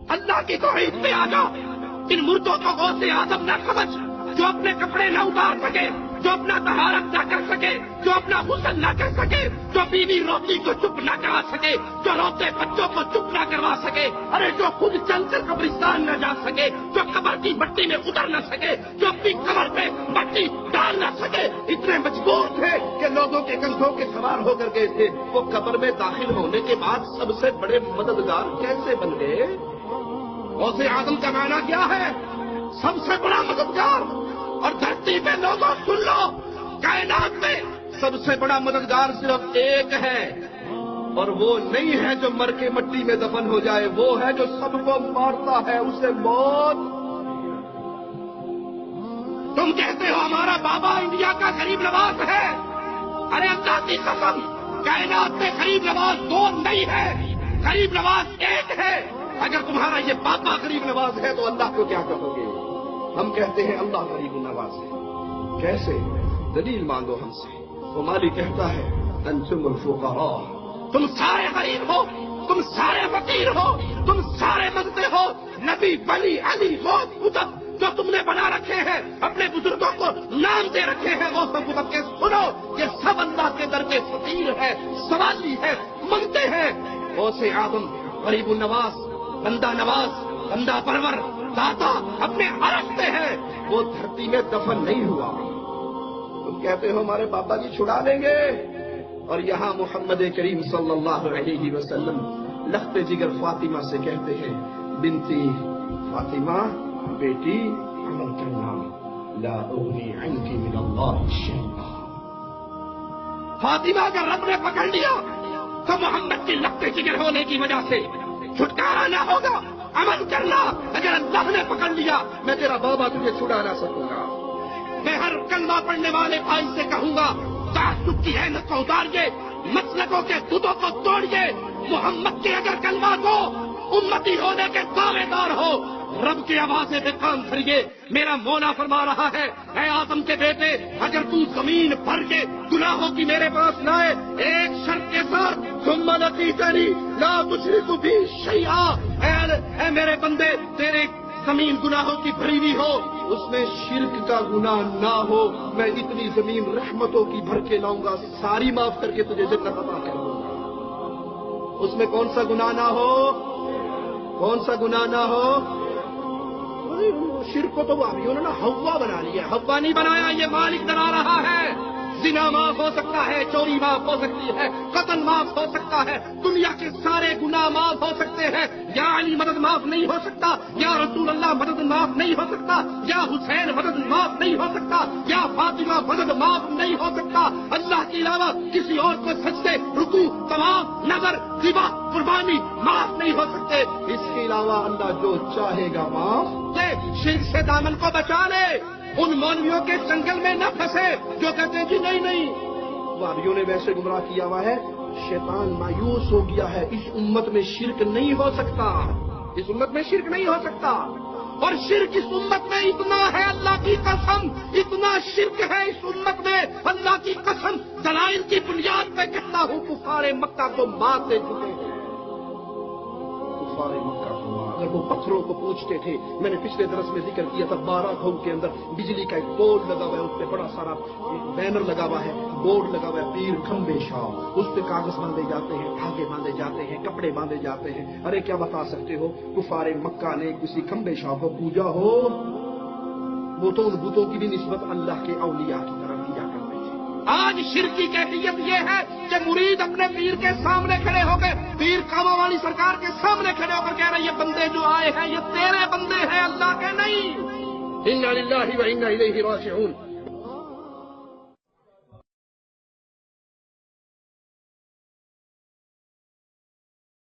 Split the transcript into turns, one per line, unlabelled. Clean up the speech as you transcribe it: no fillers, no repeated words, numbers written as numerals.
اللہ کی توحید پہ آ جا. ان مردوں کو غوث اعظم نہ سمجھ جو اپنے کپڑے نہ اتار سکے، جو اپنا طہارت نہ کر سکے، جو اپنا غسل نہ کر سکے، جو بیوی روتی کو چپ نہ کرا سکے، جو روتے بچوں کو چپ نہ کروا سکے، ارے جو خود چل کر قبرستان نہ جا سکے، جو قبر کی مٹی میں اتر نہ سکے، جو اپنی قبر پہ مٹی ڈال نہ سکے، اتنے مجبور تھے کہ لوگوں کے کندھوں کے سوار ہو کر گئے تھے. وہ قبر میں داخل ہونے کے بعد سب سے بڑے مددگار کیسے بن گئے؟ غوث اعظم کا معنی کیا ہے؟ سب سے بڑا مددگار. اور دھرتی پہ لوگوں سن لو، کائنات میں سب سے بڑا مددگار صرف ایک ہے، اور وہ نہیں ہے جو مر کے مٹی میں دفن ہو جائے، وہ ہے جو سب کو مارتا ہے، اسے موت. تم کہتے ہو ہمارا بابا انڈیا کا غریب نواز ہے. ارے اللہ کی قسم، کائنات میں غریب نواز دو نہیں ہے، غریب نواز ایک ہے. اگر تمہارا یہ بابا غریب نواز ہے تو اللہ کو کیا کہو گے؟ ہم کہتے ہیں اللہ غریب نواز ہے. کیسے؟ دلیل مانگو ہم سے. وہ مالی کہتا ہے انتم الفقراء، تم سارے غریب ہو، تم سارے فقیر ہو، تم سارے مانگتے ہو. نبی، ولی، علی، غوث، قطب جو تم نے بنا رکھے ہیں، اپنے بزرگوں کو نام دے رکھے ہیں غوث و قطب کے، سنو یہ سب اللہ کے در کے فقیر ہے، سوالی ہے، مانگتے ہیں. غوث اعظم غریب النواز، بندہ نواز، بندہ پرور، داتا اپنے عرش پہ ہے، وہ دھرتی میں دفن نہیں ہوا. تم کہتے ہو ہمارے بابا جی چھڑا لیں گے، اور یہاں محمد کریم صلی اللہ علیہ وسلم لخت جگر فاطمہ سے کہتے ہیں بنتی فاطمہ، بیٹی عمل کرنا، لا اغنی عنک من اللہ شیئا. فاطمہ کا رب نے پکڑ لیا تو محمد کی لخت جگر ہونے کی وجہ سے چھٹکارا نہ ہوگا. عمل کرنا، اگر اللہ نے پکڑ لیا میں تیرا بابا تجھے چھڑا نہ سکوں گا. میں ہر کلمہ پڑھنے والے بھائی سے کہوں گا تعصب کی عینت کو اتاریے، مسلکوں کے بتوں کو توڑیے. محمد کے اگر کلمہ کو امتی ہونے کے دعوے دار ہو، رب کی آوازیں بے کام دھریے. میرا مولا فرما رہا ہے اے آدم کے بیٹے، اگر تو زمین بھر کے گناہوں کی میرے پاس لائے ایک شرط کے ساتھ، ثم لقیتنی لا تشرک بی شیئا، اے میرے بندے تیرے زمین گناہوں کی بھری ہوئی ہو، اس میں شرک کا گناہ نہ ہو، میں اتنی زمین رحمتوں کی بھر کے لاؤں گا، ساری معاف کر کے تجھے جنت عطا کر دوں گا. اس میں کون سا گناہ نہ ہو؟ کون سا گناہ نہ ہو؟ شرک کو تو وہابیوں نے نا ہوا بنا لیا. ہوا نہیں بنایا، یہ مالک ڈرا رہا ہے. زنا معاف ہو سکتا ہے، چوری معاف ہو سکتی ہے، قتل معاف ہو سکتا ہے، دنیا کے سارے گناہ معاف ہو سکتے ہیں. یا علی مدد معاف نہیں ہو سکتا، یا رسول اللہ مدد معاف نہیں ہو سکتا، یا حسین مدد معاف نہیں ہو سکتا، یا فاطمہ مدد معاف نہیں ہو سکتا. اللہ کے علاوہ کسی اور کو سجدے، رکوع، طواف، نظر، ذبح، قربانی معاف نہیں ہو سکتے. اس کے علاوہ اللہ جو چاہے گا معاف. شرک سے دامن کو بچا لے، ان مولویوں کے جنگل میں نہ پھنسے جو کہتے ہیں جی نہیں نہیں. وہابیوں نے ویسے گمراہ کیا ہوا ہے. شیطان مایوس ہو گیا ہے. اس امت میں شرک نہیں ہو سکتا، اس امت میں شرک نہیں ہو سکتا. اور شرک اس امت میں اتنا ہے اللہ کی قسم، اتنا شرک ہے اس امت میں اللہ کی قسم. دلائل کی بنیاد پہ کہتا ہوں کفار مکہ کو مار دے چکے ہیں. کفار مکہ کو اگر وہ پتھروں کو پوچھتے تھے، میں نے پچھلے درس میں ذکر کیا تھا 12 گھوں کے اندر بجلی کا ایک بورڈ لگا ہوا ہے، اس پہ بڑا سارا بینر لگا ہوا ہے، بورڈ لگا ہوا ہے پیر کھمبے شاہ، اس پہ کاغذ باندھے جاتے ہیں، دھاگے باندھے جاتے ہیں، کپڑے باندھے جاتے ہیں. ارے کیا بتا سکتے ہو کفار مکہ نے کسی کھمبے شاہ کو پوجا ہو؟ وہ تو ان بتوں کی بھی نسبت اللہ کے اولیاء کی طرف کیا کرتے تھے. آج شرک کی کیفیت یہ ہے کہ مرید اپنے پیر کے سامنے کھڑے ہو گئے، پیر کاما والی سرکار کے سامنے کھڑے ہو کر کہہ رہے یہ بندے جو آئے ہیں یہ تیرے بندے ہیں، اللہ کے نہیں. انا للہ و انا الیہ راجعون.